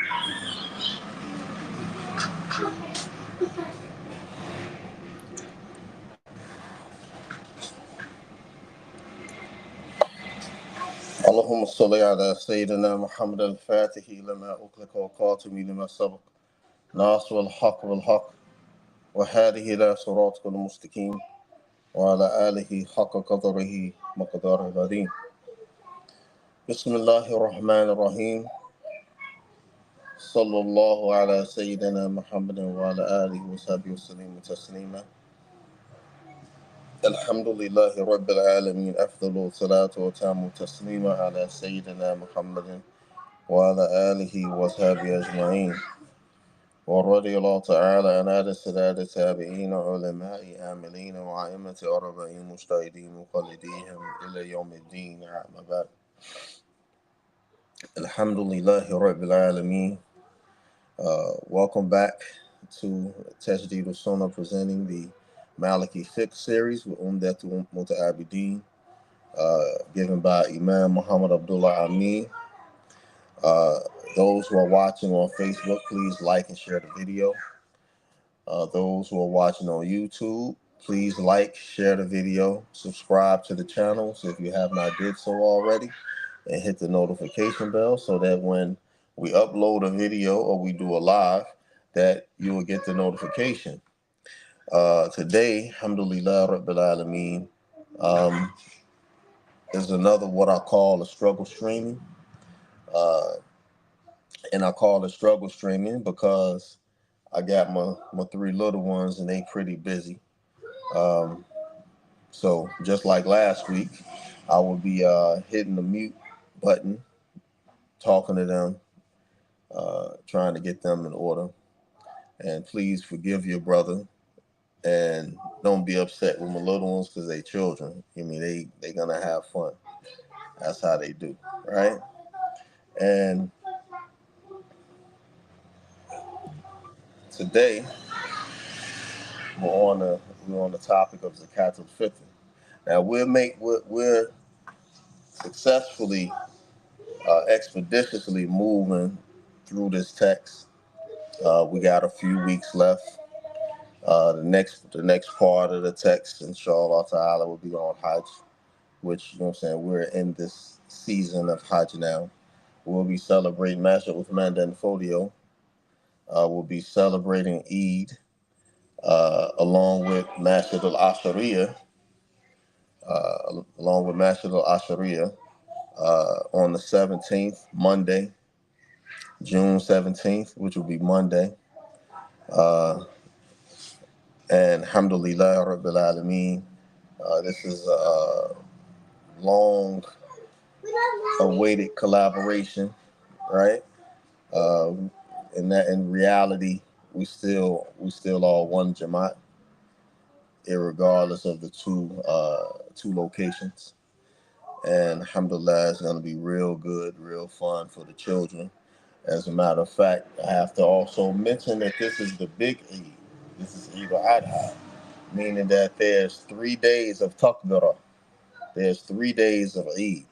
اللهم صل على سيدنا محمد الفاتح لما أغلق والخاتم لما سبق ناصر الحق بالحق وهذه إلى صراطك المستقيم وعلى آله حق قدره مقدار العظيم. بسم الله الرحمن الرحيم. صلى الله على سيدنا محمد وعلى آله وصحبه وسلم تسليما. الحمد لله رب العالمين. أفضل الصلاة وتام تسليما على سيدنا محمد وعلى آله وصحبه أجمعين. ورضي الله تعالى عن أهل السادة التابعين علماء عاملين وأئمة أربعين مجتهدين مقلديهم إلى يوم الدين. أما بعد. Alhamdulillah Rabbil Alameen. Welcome back to Tajdid Sunnah, presenting the Maliki fiqh series with Umdat'l Muta Abideen, given by Imam Muhamad Abdullah Ameen. Those who are watching on Facebook, please like and share the video. Those who are watching on YouTube, please like, share the video, subscribe to the channel if you have not did so already, and hit the notification bell so that when we upload a video or we do a live, that you will get the notification. Today, alhamdulillah rabbil alameen, is another what I call a struggle streaming. And I call it struggle streaming because I got my three little ones and they pretty busy. So just like last week, I will be hitting the mute button, talking to them, trying to get them in order. And please forgive your brother, and don't be upset with my little ones because they children. I mean, they gonna have fun. That's how they do, right? And today we're on the topic of Zakat al-Fitr. Now we're successfully, expeditiously moving through this text. We got a few weeks left. The next part of the text, inshallah ta'ala, will be on Hajj, which, you know what I'm saying, we're in this season of Hajj now. We'll be celebrating Masjid Uthman Dan Fodio. We'll be celebrating Eid, along with Masjid al-Ashariya, on the 17th, Monday, June 17th, which will be Monday. And alhamdulillah rabbil alameen, this is a long awaited collaboration, right? And that in reality, we still all one Jamaat, irregardless of the two locations. And alhamdulillah, it's going to be real good, real fun for the children. As a matter of fact, I have to also mention that this is the big Eid. This is Eid al-Adha, meaning that there's 3 days of takbirah. There's 3 days of Eid.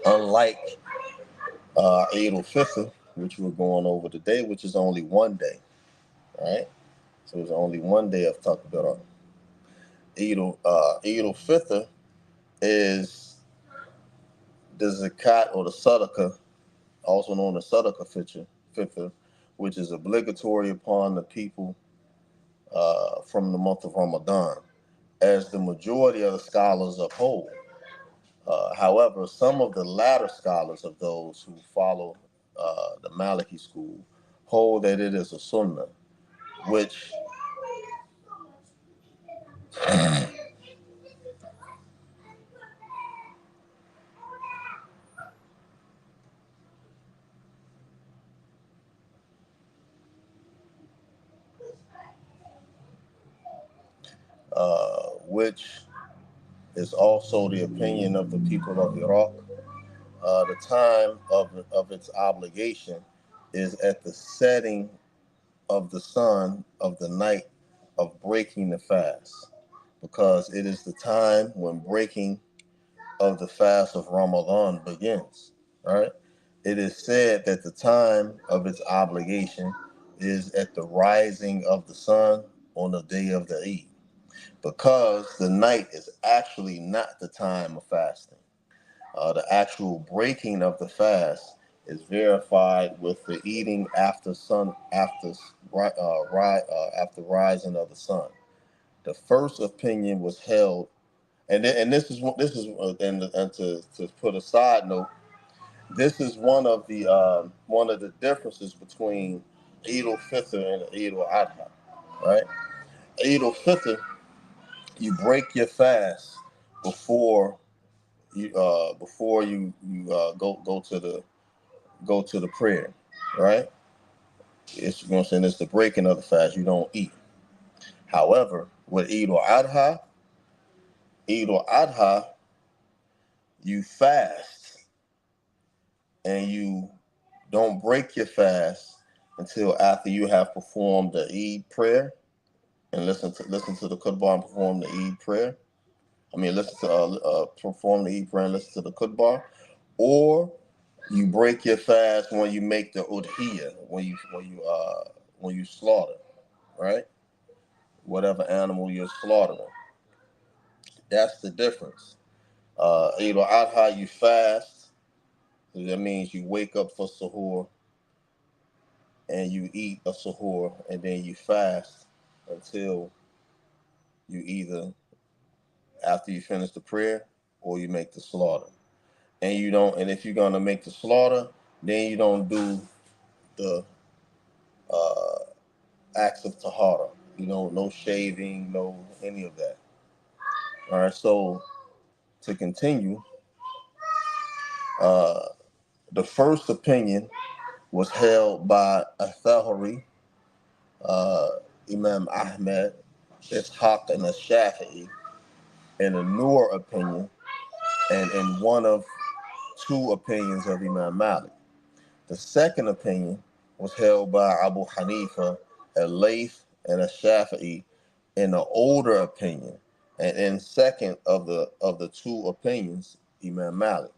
Unlike Eid al-Fitr, which we're going over today, which is only 1 day, right? So it's only 1 day of takbirah. Eid al-Fitr is the zakat or the sadaqah, also known as sadaqah fitr, which is obligatory upon the people from the month of Ramadan, as the majority of the scholars uphold. However, some of the latter scholars of those who follow the Maliki school hold that it is a sunnah, which which is also the opinion of the people of Iraq. The time of its obligation is at the setting of the sun of the night of breaking the fast, because it is the time when breaking of the fast of Ramadan begins, right? It is said that the time of its obligation is at the rising of the sun on the day of the Eid, because the night is actually not the time of fasting. The actual breaking of the fast is verified with the eating after after rising of the sun. The first opinion was held, and and to put a side note, this is one of the differences between Eid al-Fitr and Eid al-Adha, right? Eid al-Fitr, you break your fast before you go to the prayer, right? It's, you know what I'm saying, it's the breaking of the fast. You don't eat. However, with Eid al-Adha, you fast and you don't break your fast until after you have performed the Eid prayer and listen to the khutbah and perform the Eid prayer. I mean, listen to perform the Eid prayer and listen to the khutbah, or you break your fast when you make the udhiyah, when you slaughter, right? Whatever animal you're slaughtering. That's the difference. Eid al-Adha, you fast. So that means you wake up for suhoor and you eat a suhoor, and then you fast until you either after you finish the prayer or you make the slaughter. And if you're gonna make the slaughter, then you don't do the uh, acts of tahara. You know, no shaving, no any of that. All right. So to continue, uh, the first opinion was held by Athahari, uh, Imam Ahmed, Ishaq, and Shafi'i, and a newer opinion, and in one of two opinions of Imam Malik. The second opinion was held by Abu Hanifa, al-Layth, and Shafi'i, in the older opinion, and in second of the two opinions, Imam Malik.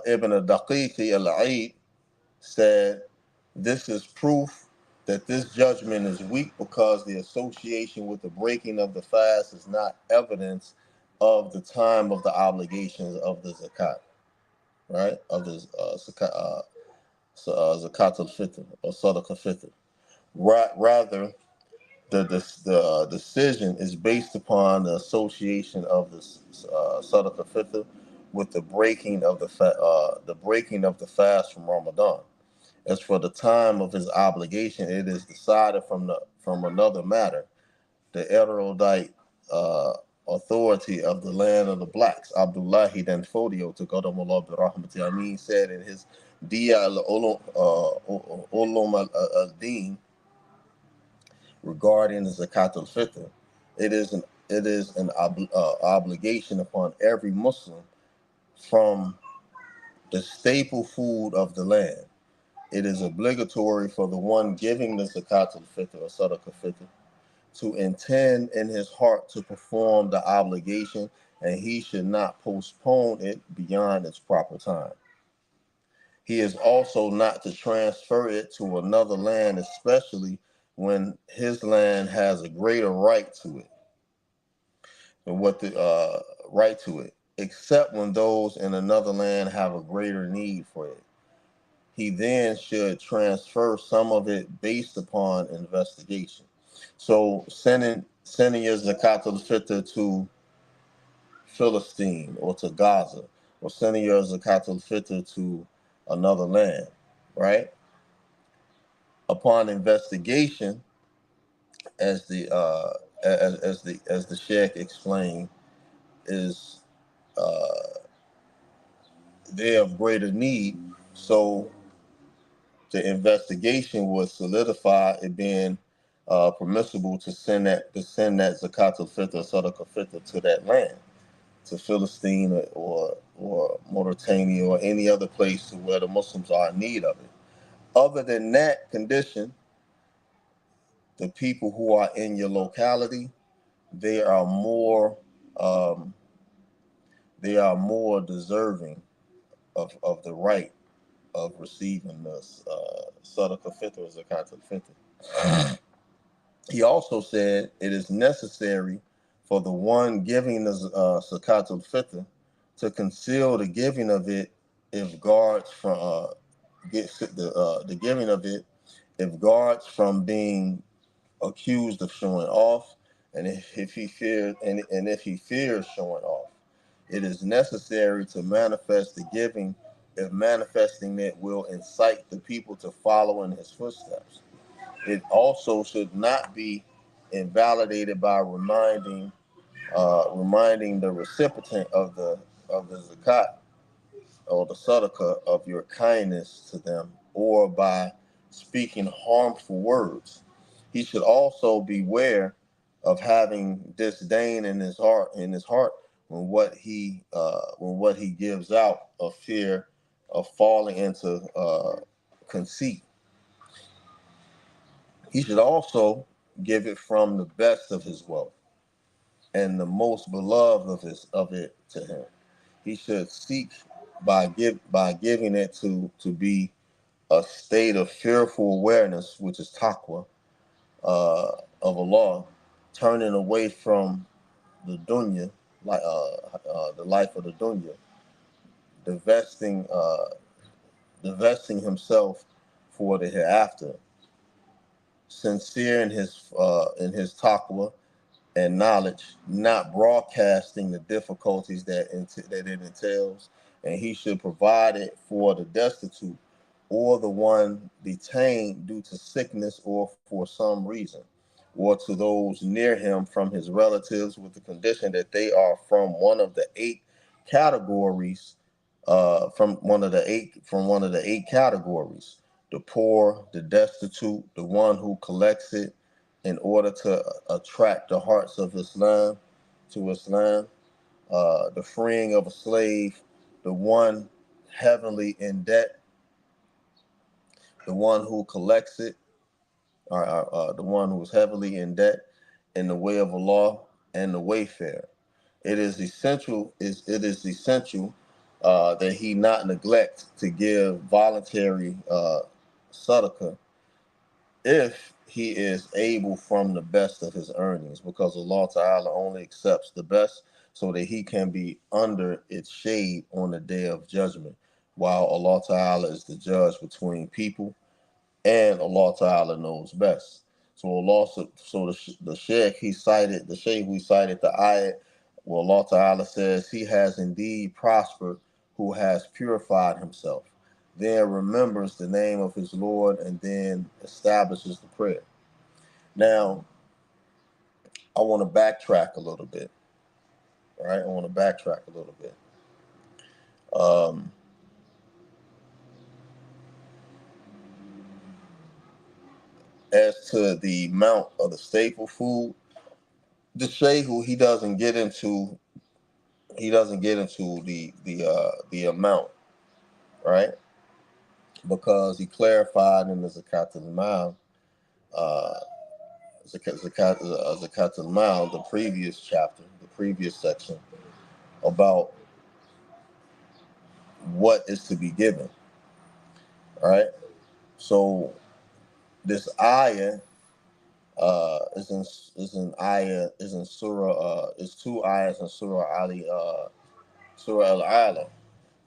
Ibn al-Daqiqi al-Eid said, "This is proof that this judgment is weak because the association with the breaking of the fast is not evidence of the time of the obligations of the zakat, right? Of the zakat al-fitr or sadaqah fitr. Rather, the decision is based upon the association of the sadaqah fitr with the breaking of the fast from Ramadan. As for the time of his obligation, it is decided from another matter. The erudite uh, authority of the land of the blacks, Abdullah then Fodio to Qadamullah bi Rahmati Ameen, said in his Diya al-Ulum al-Din regarding the Zakat al-Fitr, it is an obligation upon every Muslim from the staple food of the land. It is obligatory for the one giving the Zakat al-Fitr or Sadaqah Fitr to intend in his heart to perform the obligation, and he should not postpone it beyond its proper time. He is also not to transfer it to another land, especially when his land has a greater right to it than what the right to it, except when those in another land have a greater need for it. He then should transfer some of it based upon investigation. So sending your zakat al-fitr to Philistine or to Gaza, or sending your zakat al-fitr to another land, right? Upon investigation, as the sheikh explained, is uh, they of greater need. So the investigation would solidify it being permissible to send that zakat al-fitr, sadaqah fitr to that land, to Philistine or Mauritania or any other place where the Muslims are in need of it. Other than that condition, the people who are in your locality, they are more um, they are more deserving of the right of receiving this sadaqah fitr or zakat al-fitr. He also said it is necessary for the one giving the zakat al-fitr to conceal the giving of it if guards from the giving of it if guards from being accused of showing off, and if he fears and if he fears showing off. It is necessary to manifest the giving if manifesting it will incite the people to follow in his footsteps. It also should not be invalidated by reminding the recipient of the zakat or the sadaqah of your kindness to them, or by speaking harmful words. He should also beware of having disdain in his heart when what he gives out, of fear of falling into conceit. He should also give it from the best of his wealth and the most beloved of it to him. He should seek by giving it to be a state of fearful awareness, which is taqwa, of Allah, turning away from the dunya, like the life of the dunya, divesting divesting himself for the hereafter, sincere in his taqwa and knowledge, not broadcasting the difficulties that it entails, and he should provide it for the destitute or the one detained due to sickness or for some reason, or to those near him from his relatives, with the condition that they are from one of the eight categories, from one of the eight categories: the poor, the destitute, the one who collects it in order to attract the hearts of Islam to Islam, the freeing of a slave, the one heavily in debt, the one who collects it, or the one who is heavily in debt in the way of Allah, and the wayfarer. It is essential. It is essential that he not neglect to give voluntary sadaqah if he is able from the best of his earnings, because Allah Ta'ala only accepts the best so that he can be under its shade on the day of judgment, while Allah Ta'ala is the judge between people, and Allah Ta'ala knows best. So the Sheikh we cited the ayat where Allah Ta'ala says, he has indeed prospered who has purified himself, then remembers the name of his Lord, and then establishes the prayer. Now, I want to backtrack a little bit. All right, I want to backtrack a little bit. As to the amount of the staple food, the Sheikh, he doesn't get into the amount, right? Because he clarified in the Zakat al-Mal, Zakat al-Mal, the previous chapter, the previous section, about what is to be given. All right. So this ayah is in surah is two ayahs in Surah Al-Ala.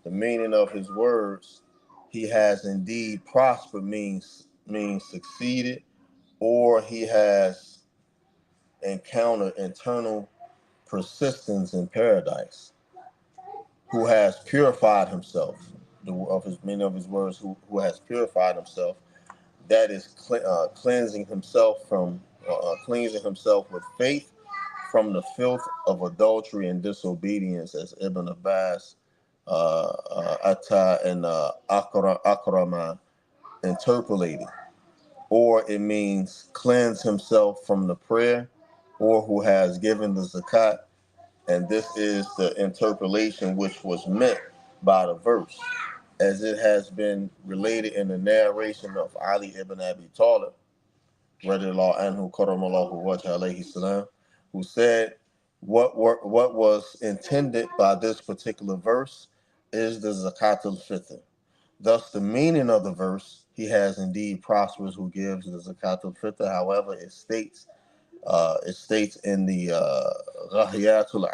The meaning of his words, he has indeed prospered, means succeeded, or he has encountered internal persistence in paradise. Who has purified himself, of his meaning of his words, who has purified himself, that is cleansing himself with faith from the filth of adultery and disobedience, as Ibn Abbas, Atta, and Akrama interpolated. Or it means cleanse himself from the prayer, or who has given the zakat, and this is the interpolation which was meant by the verse, as it has been related in the narration of Ali ibn Abi Talib, radiallahu anhu, karamallahu wajha alayhi salam, who said, what was intended by this particular verse is the zakat al-fitr. Thus, the meaning of the verse, he has indeed prosperous who gives the zakat al-fitr. However, it states in the Ghahiyatul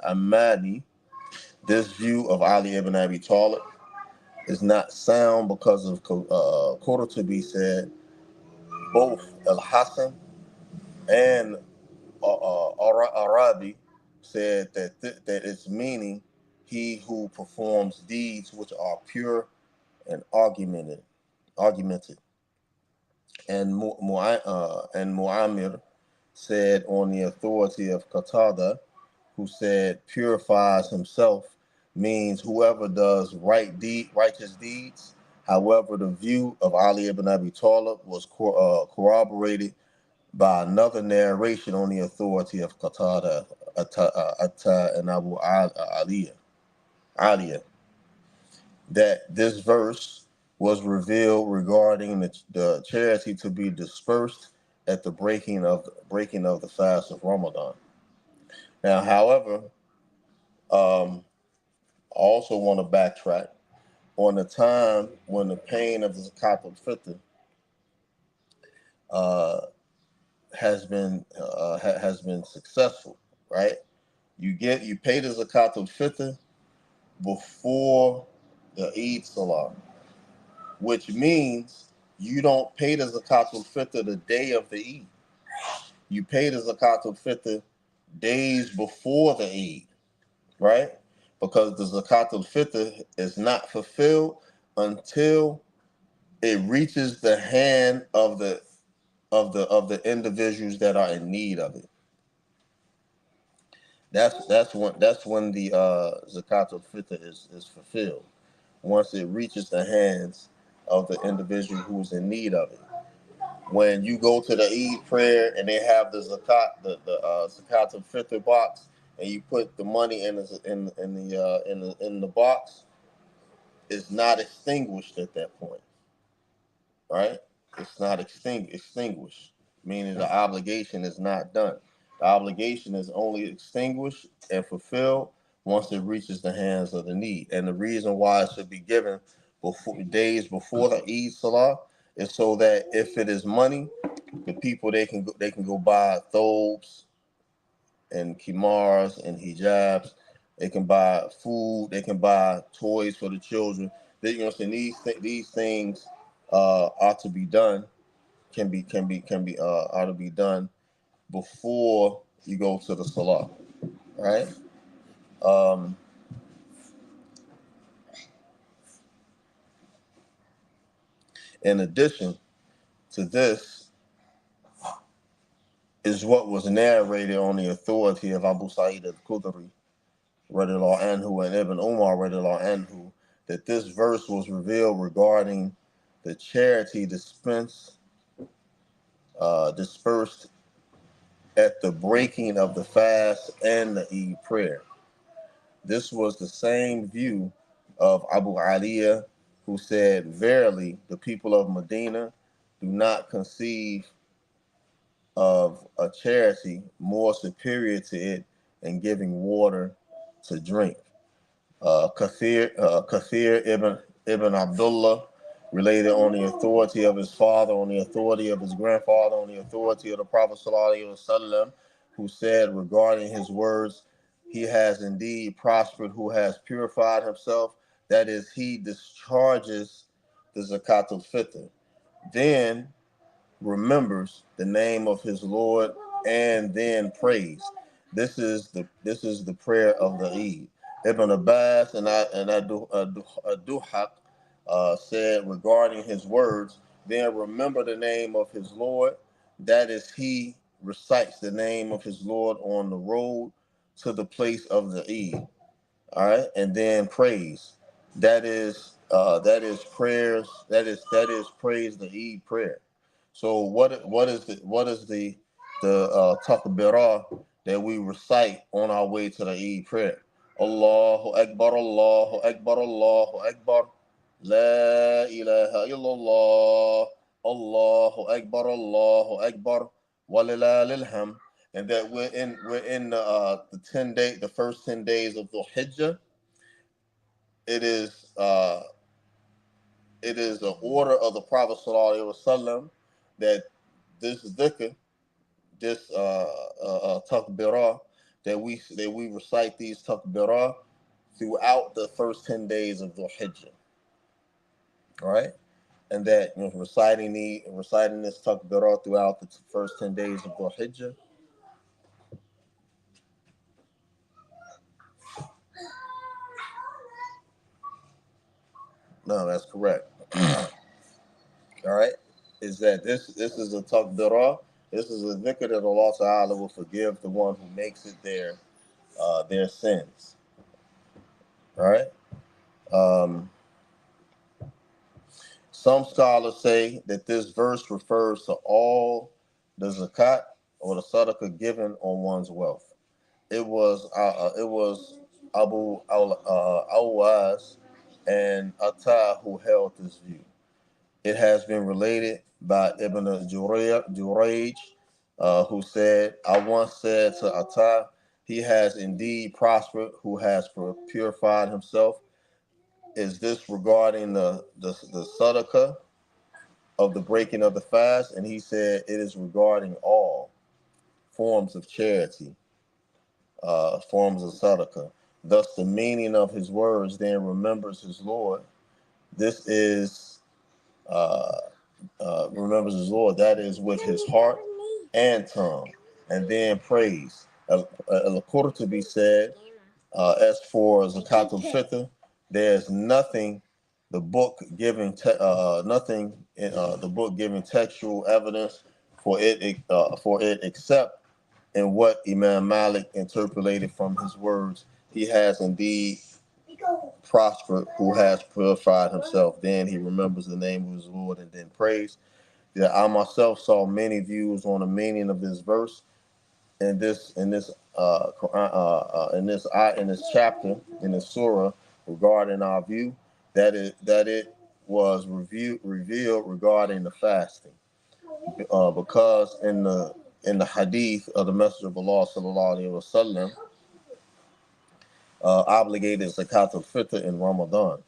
Amani, this view of Ali ibn Abi Talib is not sound because of Qurtubi said both Al-Hasan and Arabi said that its meaning, he who performs deeds which are pure and argumented. And Mu'amir said on the authority of Qatada, who said purifies himself means whoever does righteous deeds. However, the view of Ali ibn Abi Talib was corroborated by another narration on the authority of Qatada, Atta, and Abu Aliyah, that this verse was revealed regarding the charity to be dispersed at the breaking of the fast of Ramadan. Now, however, I also want to backtrack on the time when the paying of the zakat al-fitr uh, has been successful, right? You pay the zakat al-fitr before the Eid Salah, which means you don't pay the zakat al-fitr the day of the Eid. You pay the zakat al-fitr days before the Eid, right? Because the zakat al-fitr is not fulfilled until it reaches the hand of the individuals that are in need of it. That's when the zakat al-fitr is fulfilled. Once it reaches the hands of the individual who is in need of it. When you go to the Eid prayer and they have the zakat al-fitr box, and you put the money in the box, it's not extinguished at that point, right? It's not extinguished, meaning the obligation is not done. The obligation is only extinguished and fulfilled once it reaches the hands of the need. And the reason why it should be given days before the Eid Salah is so that if it is money, the people they can go buy thobes and kimars and hijabs. They can buy food. They can buy toys for the children. You know what I'm saying? These things are to be done. Are to be done before you go to the salah, right? Um, in addition to this, is what was narrated on the authority of Abu Sa'id al-Khudri radiallahu anhu and Ibn Umar radiallahu anhu, that this verse was revealed regarding the charity dispersed at the breaking of the fast and the Eid prayer. This was the same view of Abu Aliyah, who said, verily, the people of Medina do not conceive of a charity more superior to it in giving water to drink. Kathir ibn Abdullah related on the authority of his father, on the authority of his grandfather, on the authority of the Prophet ﷺ, who said regarding his words, he has indeed prospered who has purified himself. That is, he discharges the zakat al-fitr. Then remembers the name of his Lord and then prays. This is the prayer of the Eid. Ibn Abbas and Duhaq said regarding his words, then remember the name of his Lord. That is, he recites the name of his Lord on the road to the place of the Eid. All right, and then praise. That is prayers. That is praise, the Eid prayer. So what is the takbirah that we recite on our way to the Eid prayer? Allahu Akbar, Allahu Akbar, Allahu Akbar, La ilaha illallah, Allahu Akbar, Allahu Akbar, walillahil hamd. And that we're in the first 10 days of the Hijjah. It is it is the order of the Prophet sallallahu alaihi wasallam that this dhikr, this takbirah, that we recite these takbirah throughout the first 10 days of the Hijjah, right? And that, you know, reciting this takbirah throughout the first 10 days of the Hijjah. No, that's correct. All right, is that this is a takbirah. This is a dhikr that Allah Ta'ala will forgive the one who makes it their sins. All right. Um, some scholars say that this verse refers to all the zakat or the sadaqah given on one's wealth. It was Abu Awaz and Atta who held this view. It has been related by Ibn Jurayj, who said, I once said to Atta, he has indeed prospered who has purified himself. Is this regarding the sadaqah of the breaking of the fast? And he said, it is regarding all forms of charity, forms of sadaqah. Thus, the meaning of his words then remembers his Lord. This is remembers his Lord. That is with his heart and tongue, and then praise. Al-Qurtubi said, as for Zakatul Fitr, there's nothing the book giving nothing in the book giving textual evidence for it except in what Imam Malik interpolated from his words. He has indeed prospered who has purified himself. Then he remembers the name of his Lord and then prays. Yeah, I myself saw many views on the meaning of this verse in this chapter in this surah regarding our view that it was revealed regarding the fasting, because in the hadith of the Messenger of Allah sallallahu alaihi wasallam obligated zakat al-fitr in Ramadan.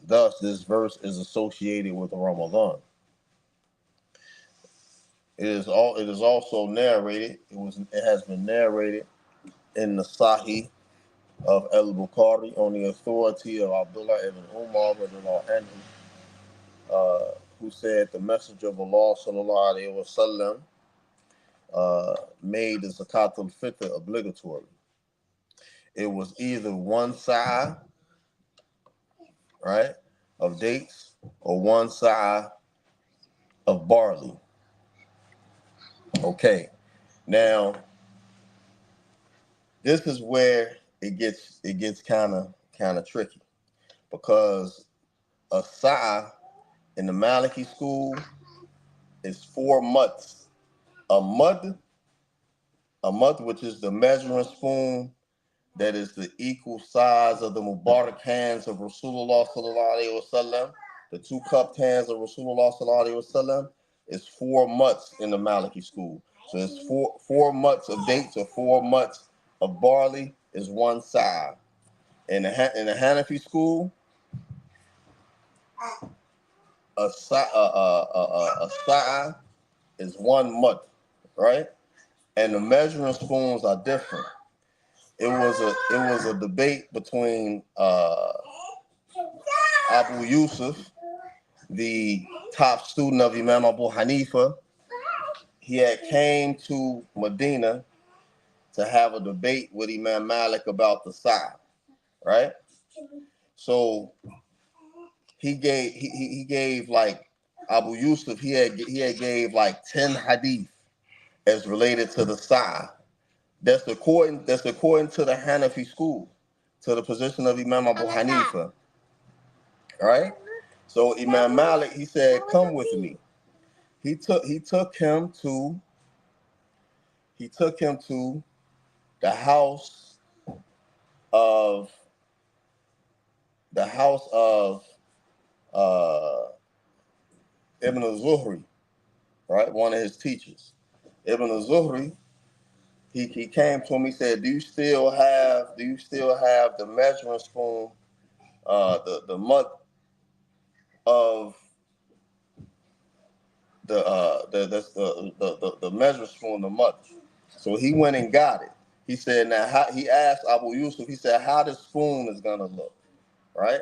Thus, this verse is associated with Ramadan. It is also narrated. It has been narrated in the Sahih of al-Bukhari on the authority of Abdullah ibn Umar who said the Messenger of Allah sallallahu alaihi wasallam made the zakat al-fitr obligatory. It was either one sa'a, right, of dates, or one sa'a of barley. Okay, now this is where it gets kind of tricky, because a sa'a in the Maliki school is 4 mutts. A mud, which is the measuring spoon that is the equal size of the Mubarak hands of Rasulullah sallallahu alaihi wasallam, the 2 cupped hands of Rasulullah sallallahu alaihi wasallam, is 4 mutts in the Maliki school. So it's four mutts of dates or 4 mutts of barley is 1 sa'a. In the Hanafi school, a sa'a is 1 mutt, right? And the measuring spoons are different. It was a debate between Abu Yusuf, the top student of Imam Abu Hanifa. He had came to Medina to have a debate with Imam Malik about the sa'a, right? So he gave like Abu Yusuf. He had gave like 10 hadith as related to the sa'a. That's according to the Hanafi school, to the position of Imam Abu Hanifa. All right. So Imam Malik, he said, "Come with me." He took him to the house of Ibn al-Zuhri, right? One of his teachers. Ibn al-Zuhri, he came to him. He said, "Do you still have the measuring spoon, the mud of the measuring spoon, the mud. So he went and got it. He said, now he asked Abu Yusuf. He said, how this spoon is gonna look, right?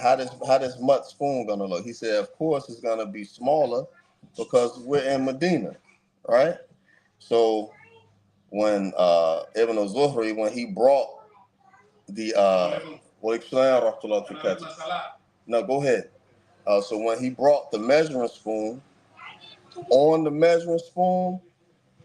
How this mud spoon gonna look? He said, of course it's gonna be smaller because we're in Medina, right? So when Ibn al-Zuhri, when he brought the no, go ahead. So when he brought the measuring spoon, on the measuring spoon,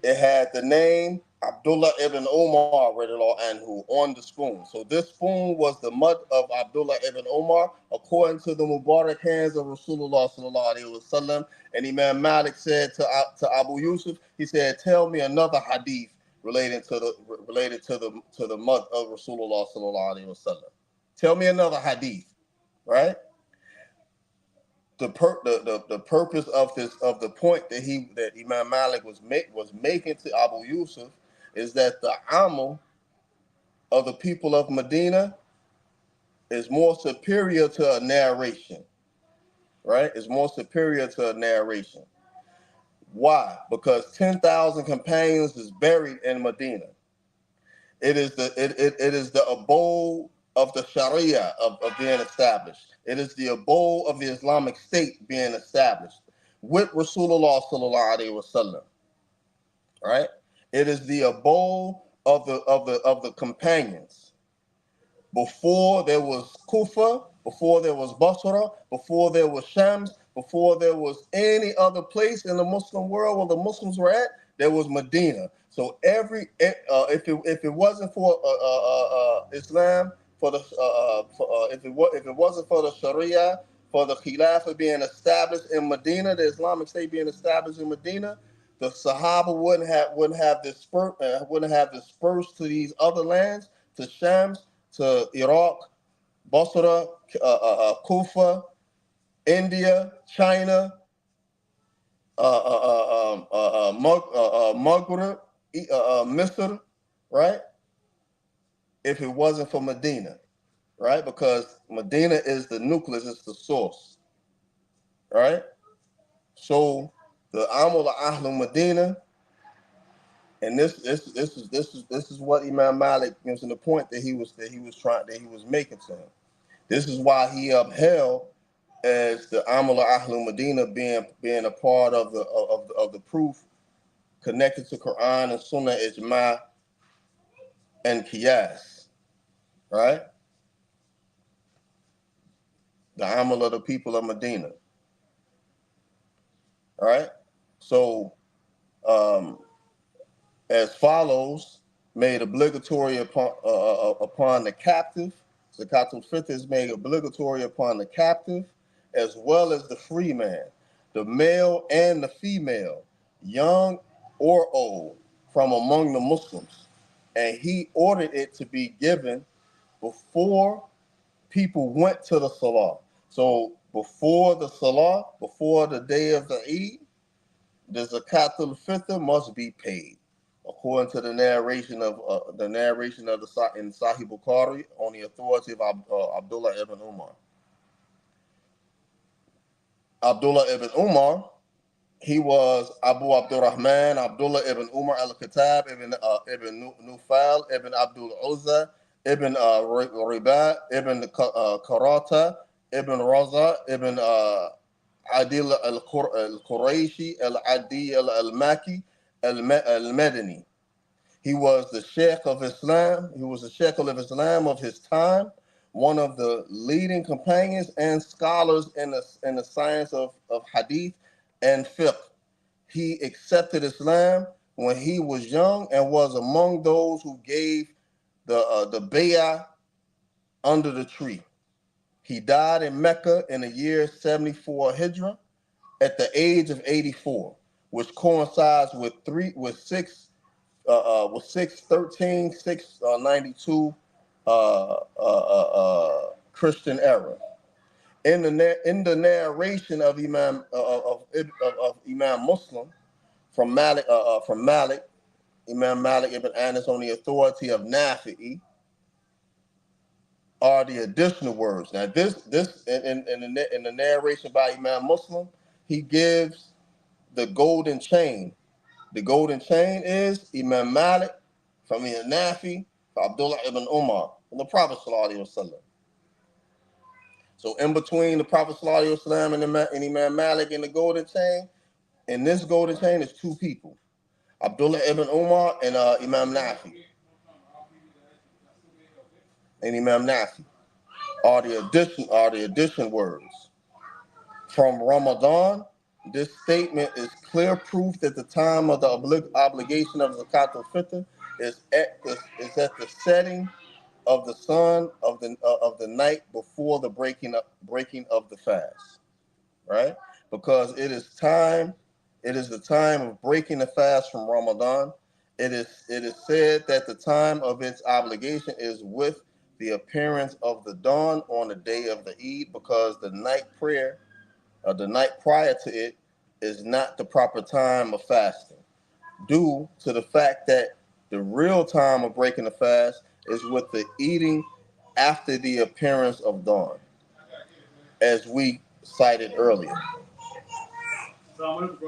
it had the name Abdullah ibn Umar anhu on the spoon. So this spoon was the mud of Abdullah ibn Umar, according to the Mubarak hands of Rasulullah sallallahu alaihi wasallam. And Imam Malik said to Abu Yusuf, he said, "Tell me another hadith related to the mud of Rasulullah sallallahu alaihi wasallam. Tell me another hadith, right?" The purpose of the point that Imam Malik was making to Abu Yusuf is that the amal of the people of Medina is more superior to a narration, right? It's more superior to a narration. Why? Because 10,000 companions is buried in Medina. It is the abode of the Sharia of being established. It is the abode of the Islamic State being established with Rasulullah sallallahu alaihi wasallam. Right? It is the abode of the companions. Before there was Kufa, before there was Basra, before there was Shams, before there was any other place in the Muslim world where the Muslims were at, there was Medina. So if it wasn't for Islam, if it wasn't for the Sharia, for the Khilafah being established in Medina, the Islamic State being established in Medina, the Sahaba wouldn't have dispersed to these other lands, to Shams, to Iraq, Basra, Kufa, India, China, Maghreb, Misr, right? If it wasn't for Medina, right? Because Medina is the nucleus, it's the source, right? So the Amal Ahlul Medina, and this is what Imam Malik gives in the point that he was making to him. This is why he upheld as the Amal Ahlul Medina being a part of the proof connected to Quran and Sunnah, Ijma and Qiyas, right? The Amal of the people of Medina, right? So as follows, made obligatory upon the captive. Zakatul Fitr is made obligatory upon the captive as well as the free man, the male and the female, young or old, from among the Muslims. And he ordered it to be given before people went to the Salah. So before the Salah, before the day of the Eid, the Zakatul Fitr must be paid, according to the narration of in Sahih Bukhari on the authority of Abdullah ibn Umar. Abdullah ibn Umar, he was Abu Abdurrahman, Abdullah ibn Umar al-Khattab, ibn Nufail, ibn Abdul Uzza, ibn Ribat, ibn Karata, ibn Raza, ibn Adil al-Qurayshi, al-Adi al-Maki, al-Madani. He was the Sheikh of Islam. He was the Sheikh of Islam of his time, one of the leading companions and scholars in the science of hadith and fiqh. He accepted Islam when he was young and was among those who gave the bay'ah under the tree. He died in Mecca in the year 74 Hijrah at the age of 84, which coincides with 692 Christian era. In the narration of Imam of Imam Muslim from Malik, Imam Malik ibn Anas on the authority of Nafi'i, are the additional words. Now, this in the narration by Imam Muslim, he gives the golden chain. The golden chain is Imam Malik from Imam Nafi, from Abdullah ibn Umar, from the Prophet sallallahu alaihi wasallam. So in between the Prophet sallallahu alaihi wasallam and Imam Malik in the golden chain, in this golden chain is two people, Abdullah ibn Umar and Imam Nafi. And Imam Nafi are the addition words. From Ramadan, this statement is clear proof that the time of the obligation of Zakat al-Fitr is at the setting of the sun of the night before the breaking of the fast, right? Because it is the time of breaking the fast from Ramadan. It is said that the time of its obligation is with the appearance of the dawn on the day of the Eid, because the night prayer, the night prior to it, is not the proper time of fasting, due to the fact that the real time of breaking the fast is with the eating after the appearance of dawn, as we cited earlier. Okay.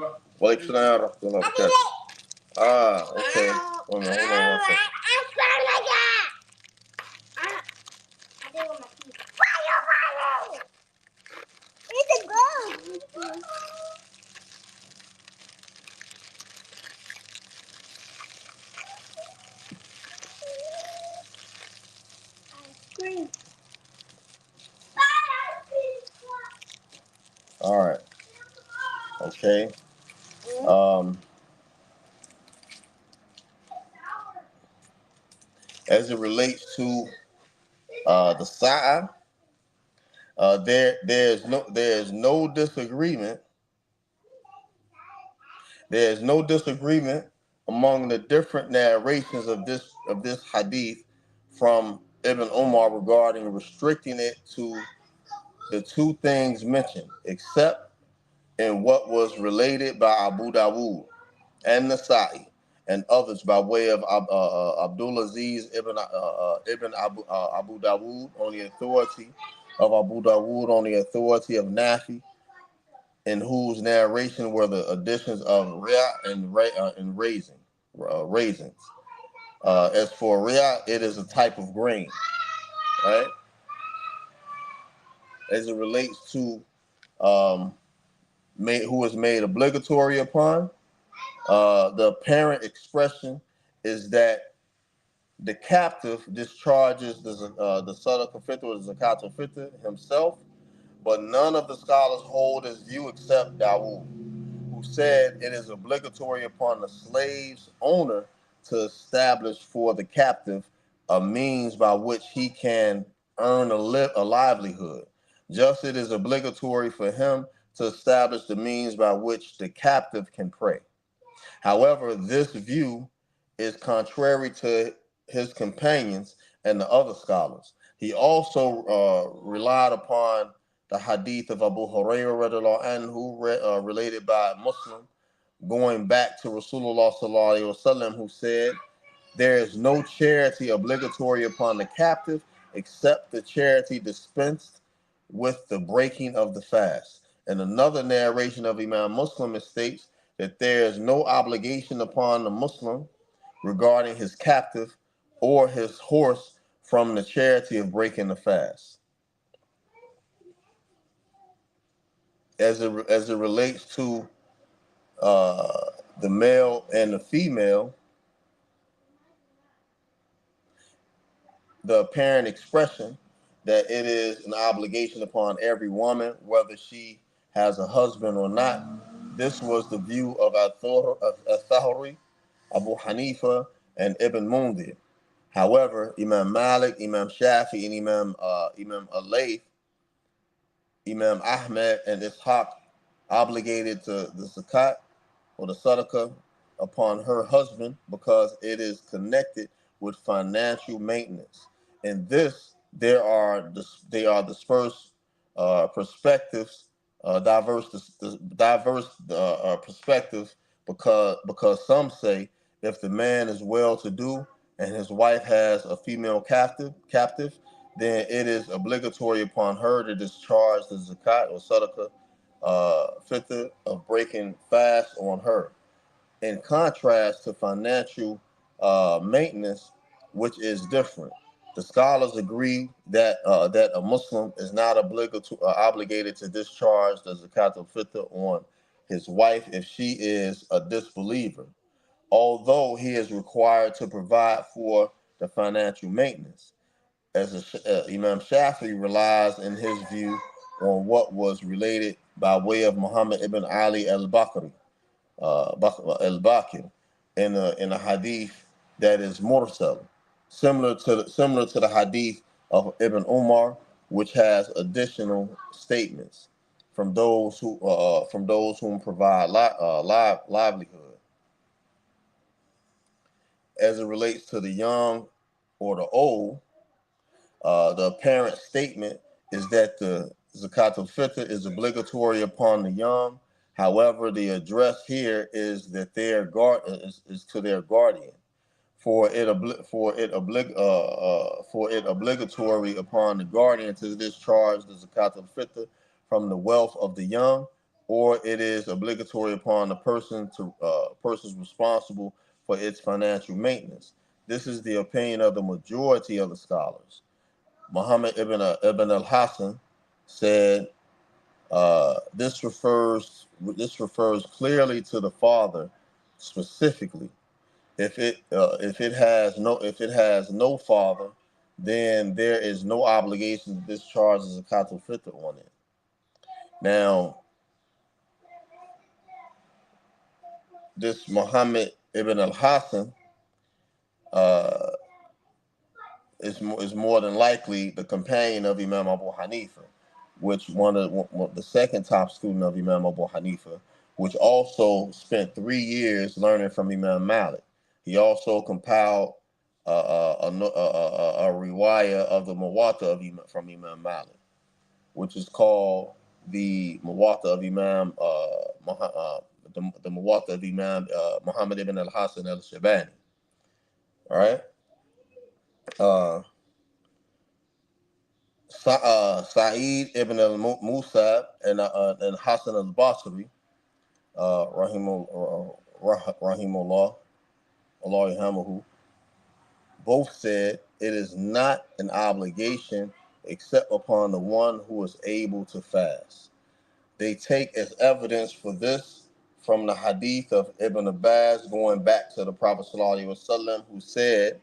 Hold on one second. All right. Okay. As it relates to the Sa'a, there's no disagreement. There's no disagreement among the different narrations of this hadith from Ibn Umar regarding restricting it to the two things mentioned, except in what was related by Abu Dawood and Nasa'i and others by way of Abdullah Aziz ibn Abu Dawood on the authority of Abu Dawood, on the authority of Nafi, in whose narration were the additions of Riyah and raisins. As for Riyah, it is a type of grain, right? As it relates to who is made obligatory upon, the apparent expression is that the captive discharges the Sadaqah Fitr or the Zakat al-Fitr himself, but none of the scholars hold this view except Dawood, who said it is obligatory upon the slave's owner to establish for the captive a means by which he can earn a livelihood. Just it is obligatory for him to establish the means by which the captive can pray. However, this view is contrary to his companions and the other scholars. He also relied upon the hadith of Abu Hurairah radiallahu anhu, related by a Muslim, going back to Rasulullah sallallahu alaihi wasallam, who said, "There is no charity obligatory upon the captive except the charity dispensed with the breaking of the fast." And another narration of Imam Muslim states that there is no obligation upon the Muslim regarding his captive or his horse from the charity of breaking the fast. As it relates to the male and the female, the apparent expression that it is an obligation upon every woman, whether she has a husband or not. This was the view of Al-Thawri, Abu Hanifa, and Ibn Mundhir. However, Imam Malik, Imam Shafi, and Imam Al-Layth, Imam Ahmed, and Ishaq obligated to the zakat or the sadaqah upon her husband because it is connected with financial maintenance. In this, they are dispersed perspectives, diverse perspectives, because some say if the man is well-to-do and his wife has a female captive, then it is obligatory upon her to discharge the zakat or sadaqah fitr of breaking fast on her. In contrast to financial maintenance, which is different. The scholars agree that a Muslim is not obligated to discharge the zakat al-fitr on his wife if she is a disbeliever, although he is required to provide for the financial maintenance. Imam Shafi relies in his view on what was related by way of Muhammad ibn Ali al-Bakri al-Bakir in a hadith that is mursal, similar to the hadith of Ibn Umar, which has additional statements from those whom provide livelihood. As it relates to the young or the old, the apparent statement is that the zakat al-fitr is obligatory upon the young. However, the address here is that is to their guardian, for it obligatory upon the guardian to discharge the zakat al-fitr from the wealth of the young, or it is obligatory upon the persons responsible for its financial maintenance. This is the opinion of the majority of the scholars. Muhammad ibn al-Hasan said this refers clearly to the father specifically. If it has no father, then there is no obligation to discharge the zakat al-fitr on it. Now, this Muhammad ibn al-Hasan uh, is more than likely the companion of Imam Abu Hanifa, which the second top student of Imam Abu Hanifa, which also spent 3 years learning from Imam Malik. He also compiled a riwayah of the Muwatta from Imam Malik, which is called the Muwatta of Imam the Muwatta of Imam Muhammad ibn al-Hasan al-Shabani. All right. Uh, Sa'id ibn al-Musa and Hassan al-Basri, rahimullah, Allah yahamahu, both said it is not an obligation except upon the one who is able to fast. They take as evidence for this from the hadith of Ibn Abbas going back to the Prophet ﷺ, who said,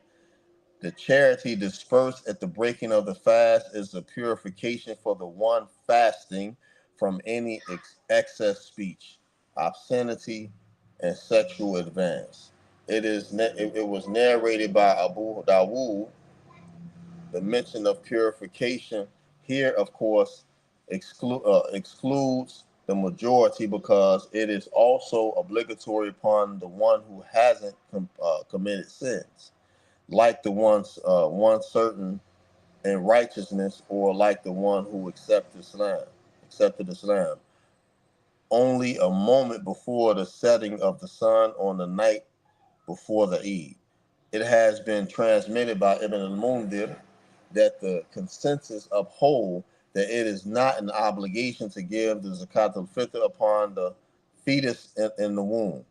the charity dispersed at the breaking of the fast is a purification for the one fasting from any excess speech, obscenity, and sexual advance. It was narrated by Abu Dawood. The mention of purification here, of course, excludes the majority because it is also obligatory upon the one who hasn't committed sins, like the one certain in righteousness, or like the one who accepted Islam only a moment before the setting of the sun on the night before the Eid. It has been transmitted by Ibn al-Mundhir that the consensus uphold that it is not an obligation to give the zakat al-fitr upon the fetus in the womb.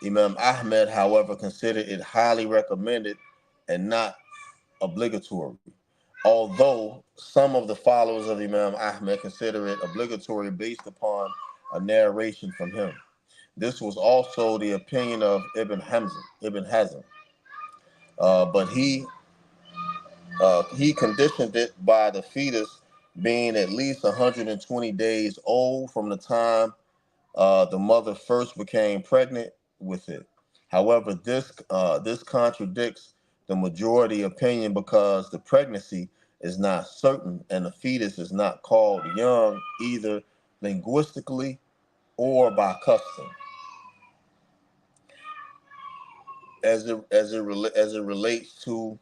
Imam Ahmed, however, considered it highly recommended and not obligatory, although some of the followers of Imam Ahmed consider it obligatory based upon a narration from him. This was also the opinion of Ibn Hazm, but he conditioned it by the fetus being at least 120 days old from the time the mother first became pregnant with it. However, this contradicts the majority opinion because the pregnancy is not certain and the fetus is not called young either linguistically or by custom. As it relates to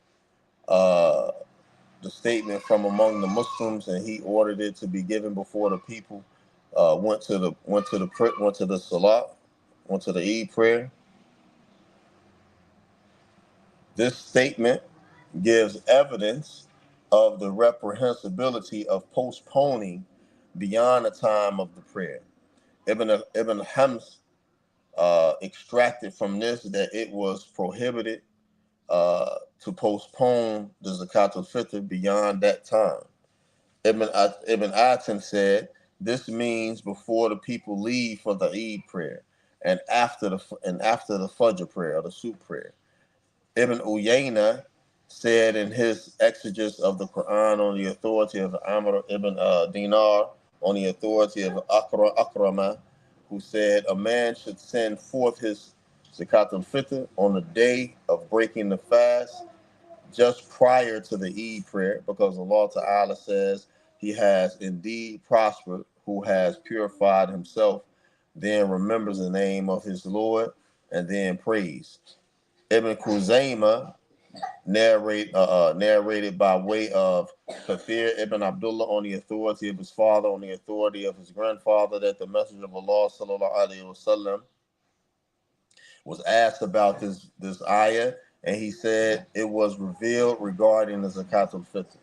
uh, the statement from among the Muslims, and he ordered it to be given before the people went to the salat, went to the Eid prayer. This statement gives evidence of the reprehensibility of postponing beyond the time of the prayer. Ibn Hams extracted from this that it was prohibited to postpone the zakat al-fitr beyond that time. Ibn Atim said this means before the people leave for the Eid prayer and after the Fajr prayer or the soup prayer. Ibn Uyayna said in his exegesis of the Quran on the authority of Amr ibn Dinar, on the authority of Akrama, who said a man should send forth his zakat al-fitr on the day of breaking the fast just prior to the Eid prayer, because Allah Ta'ala says he has indeed prospered who has purified himself, then remembers the name of his Lord, and then prays. Ibn Khuzaymah narrated by way of Kathir ibn Abdullah on the authority of his father, on the authority of his grandfather, that the Messenger of Allah sallallahu alaihi wasallam was asked about this ayah, and he said it was revealed regarding the zakat al-fitr.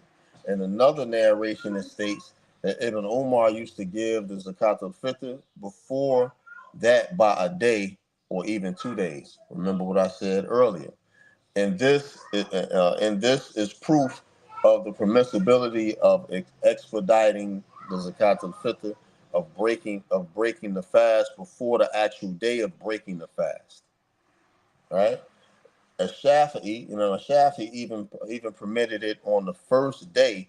And another narration, it states that Ibn Umar used to give the zakat al-fitr before that by a day or even 2 days. Remember what I said earlier. And this is proof of the permissibility of expediting the zakat al-fitr, of breaking the fast before the actual day of breaking the fast. Right? Shafi'i even permitted it on the first day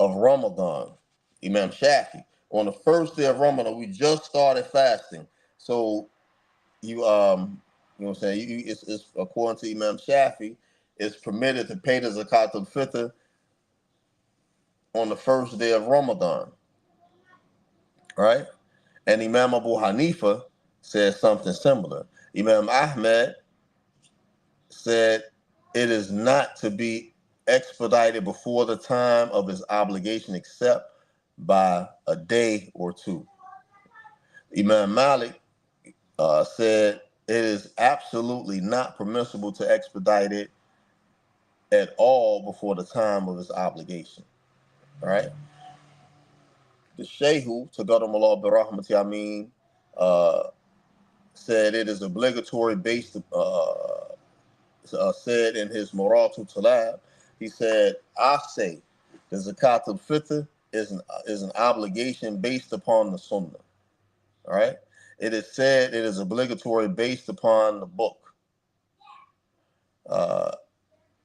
of Ramadan. Imam Shafi, on the first day of Ramadan, we just started fasting. So you know what I'm saying? It's according to Imam Shafi, it's permitted to pay the zakat al-fitr on the first day of Ramadan, right? And Imam Abu Hanifa said something similar. Imam Ahmed said it is not to be expedited before the time of his obligation except by a day or two. Imam Malik said it is absolutely not permissible to expedite it at all before the time of his obligation. All right. The Shehu, Tagadam bi Rahmati Ameen, said it is obligatory based, said in his Muratul Talab, he said, I say the Zakat al-Fitr is an obligation based upon the Sunnah. All right. It is said it is obligatory based upon the book.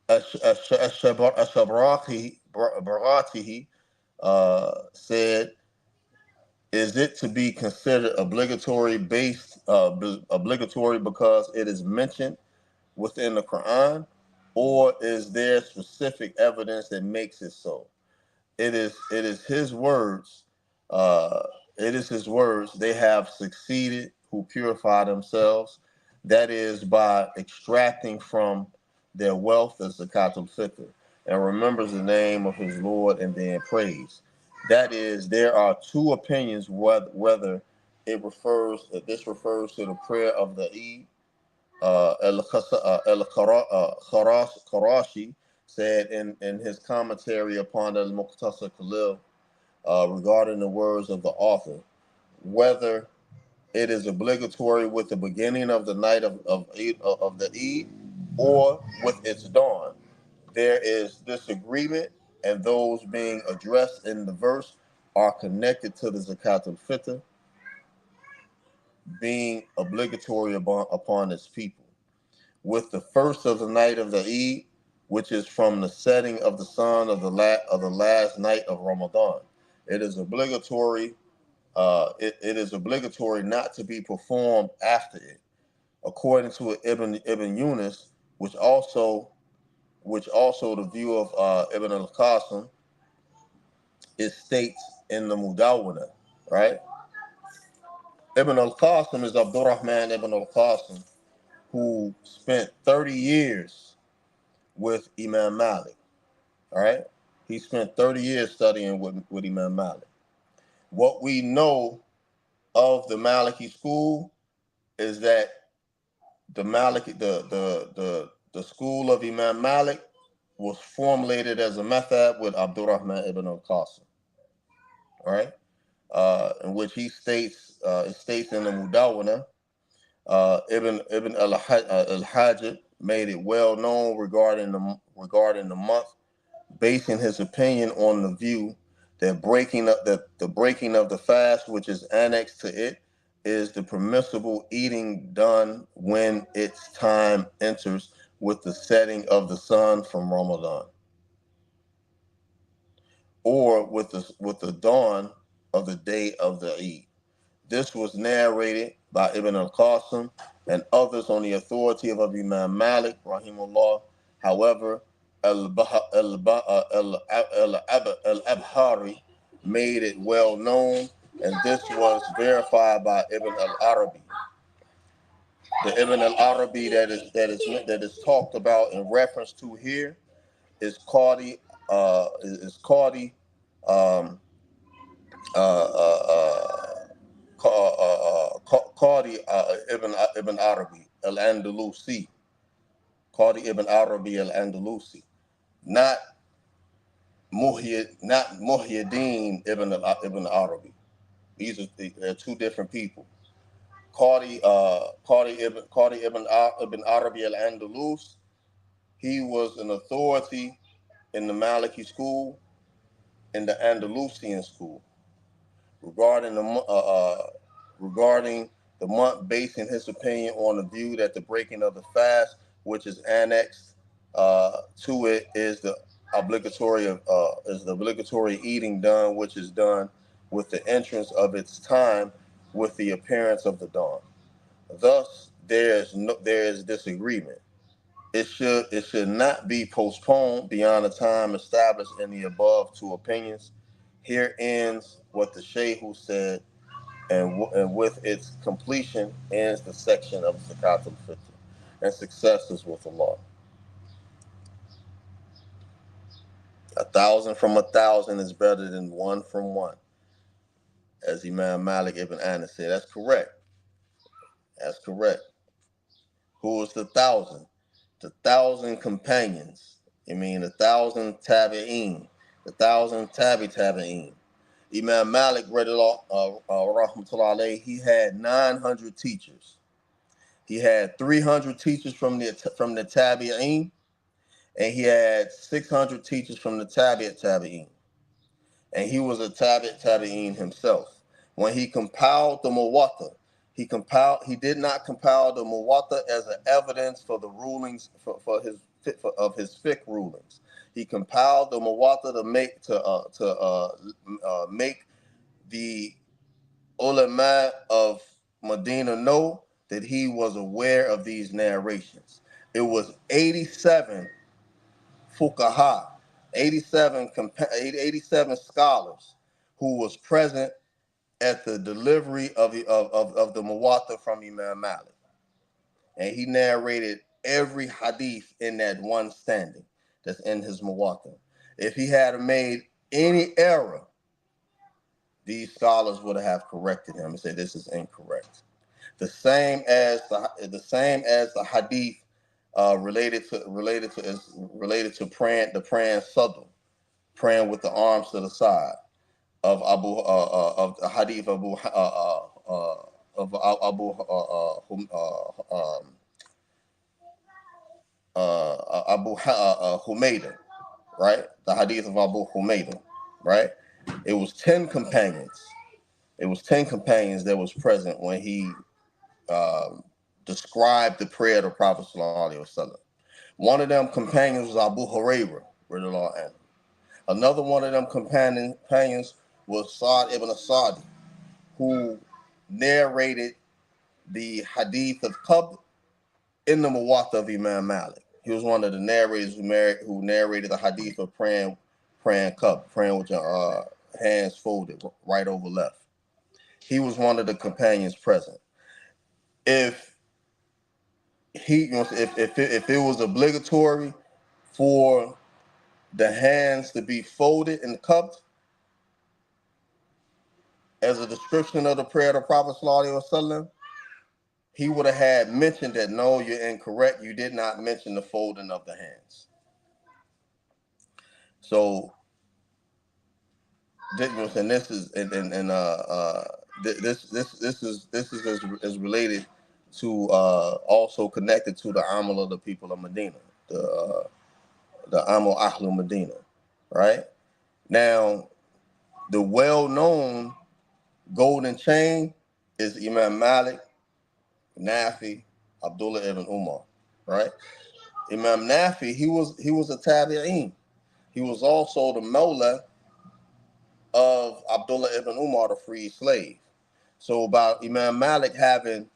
Ashabratihi said, is it to be considered obligatory obligatory because it is mentioned within the Quran, or is there specific evidence that makes it so? It is his words. Uh, it is his words. They have succeeded who purify themselves. That is by extracting from their wealth as zakat al-fitr, and remembers the name of his Lord and then prays. That is, there are two opinions whether this refers to the prayer of the Eid. Al-Kharashi said in his commentary upon Al-Muqtasar Khalil regarding the words of the author, whether it is obligatory with the beginning of the night of the Eid or with its dawn. There is disagreement, and those being addressed in the verse are connected to the Zakat al-Fitr being obligatory upon its people. With the first of the night of the Eid, which is from the setting of the sun of the last night of Ramadan, it is obligatory. It is obligatory not to be performed after it, according to Ibn Yunus, which also the view of Ibn al-Qasim, it states in the Mudawwana, right? Ibn al-Qasim is Abdurrahman ibn al-Qasim, who spent 30 years with Imam Malik, all right? He spent 30 years studying with Imam Malik. What we know of the Maliki school is that the Maliki, the school of Imam Malik was formulated as a method with Abdurrahman ibn al-Qasim, right? In which he states, it states in the Mudawwana, Ibn al-Hajjaj made it well known regarding the month, basing his opinion on the view that the breaking of the fast, which is annexed to it, is the permissible eating done when its time enters with the setting of the sun from Ramadan, or with the dawn of the day of the Eid. This was narrated by Ibn al-Qasim and others on the authority of Imam Malik, rahimahullah. However, al-Abhari made it well known, and this was verified by Ibn al-Arabi. The Ibn al-Arabi that is talked about in reference to here is Qadi, um, uh, uh, Qadi Ibn Arabi al-Andalusi, Qadi Ibn Arabi al-Andalusi, not Muhyiddin Ibn Arabi. These are two different people. Ibn Arabi al-Andalus, he was an authority in the Maliki school, in the Andalusian school, regarding the month, basing his opinion on the view that the breaking of the fast, which is annexed to it, is the obligatory eating done, which is done with the entrance of its time, with the appearance of the dawn. Thus, there is disagreement. It should not be postponed beyond the time established in the above two opinions. Here ends what the Shaykh said, and with its completion ends the section of Zakat al-Fitr, and success is with Allah. 1,000 from 1,000 is better than 1 from 1, as Imam Malik ibn Anas said. That's correct. That's correct. Who was the 1,000? The 1,000 companions. I mean, 1,000 tabi'een, 1,000 tabi'een. Imam Malik, rahmatullah alayhi, he had 900 teachers. He had 300 teachers from the tabi'een, and he had 600 teachers from the tabi'een. And he was a tabi'een himself. When he compiled the Muwatta, he did not compile the Muwatta as an evidence for the rulings of his fiqh rulings. He compiled the Muwatta to make the ulama of Medina know that he was aware of these narrations. It was 87 fuqaha, 87 scholars who was present at the delivery of the Muwatta from Imam Malik. And he narrated every hadith in that one standing that's in his Muwatta. If he had made any error, these scholars would have corrected him and said this is incorrect. The same as the hadith related to praying sadr, praying with the arms to the side, of the hadith of Abu Humayda, right? The hadith of Abu Humayda, right? It was 10 companions. It was 10 companions that was present when he described the prayer of the Prophet sallallahu alaihi wasallam. One of them companions was Abu Hurairah, radiyallahu anhu. Another one of them companions was Sa'd ibn Asadi, who narrated the hadith of Qab in the Muwatta of Imam Malik. He was one of the narrators who narrated the hadith of praying Qab, praying with your hands folded right over left. He was one of the companions present. If it was obligatory for the hands to be folded and cupped as a description of the prayer of the Prophet sallallahu alaihi wasallam, he would have had mentioned that no, you're incorrect. You did not mention the folding of the hands. So, you know what I'm saying? This is this is related to also connected to the amal of the people of Medina, the amal ahlu Medina, right? Now, the well-known golden chain is Imam Malik, Nafi, Abdullah ibn Umar, right? Imam Nafi, he was a tabi'een. He was also the Mawla of Abdullah ibn Umar, the free slave. So about Imam Malik having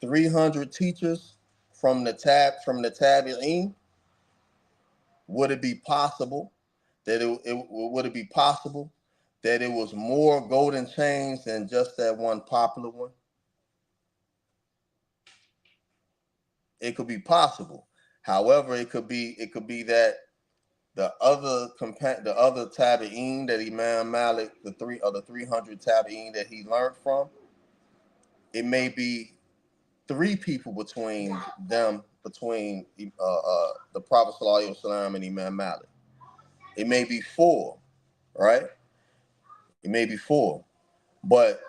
300 teachers from the tabi'een, would it be possible that it was more golden chains than just that one popular one? It could be possible. However, it could be that the other tabi'een that Imam Malik, the 300 tabi'een that he learned from, it may be three people between the Prophet Sallallahu Alaihi Wasallam and Imam Malik. It may be four, right? It may be four, but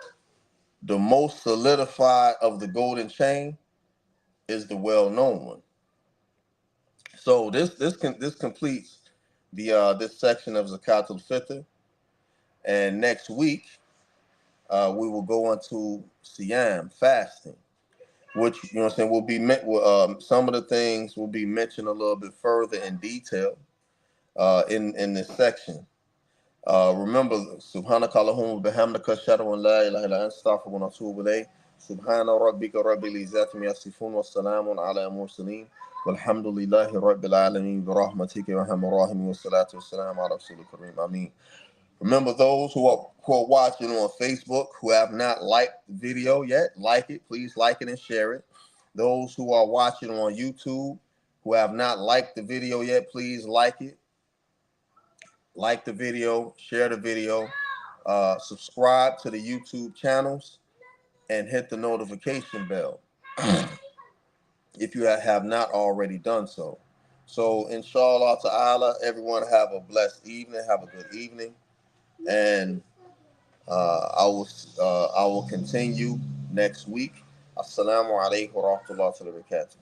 the most solidified of the golden chain is the well-known one. So this completes the this section of Zakatul Fitr, and next week we will go into Siyam, fasting, which, you know what I'm saying, will be some of the things will be mentioned a little bit further in detail in this section. Remember, Subhanaka Allahumma bihamdika ashhadu an la ilaha illa anta astaghfiruka wa atubu ilayk. Subhana rabbika rabbil izzati amma yasifun wa salamun ala mursalin walhamdulillahi rabbil alamin bi rahmatika ya arhamar rahimin wa salatu wassalamu ala rasulil kareem. Ameen. Remember, those who are watching on Facebook who have not liked the video yet, like it. Please like it and share it. Those who are watching on YouTube who have not liked the video yet, please like it. Like the video, share the video, subscribe to the YouTube channels, and hit the notification bell if you have not already done so. So, inshallah ta'ala, everyone have a blessed evening, have a good evening, and I will continue next week. Assalamu alaikum wa rahmatullahi wa barakatuh.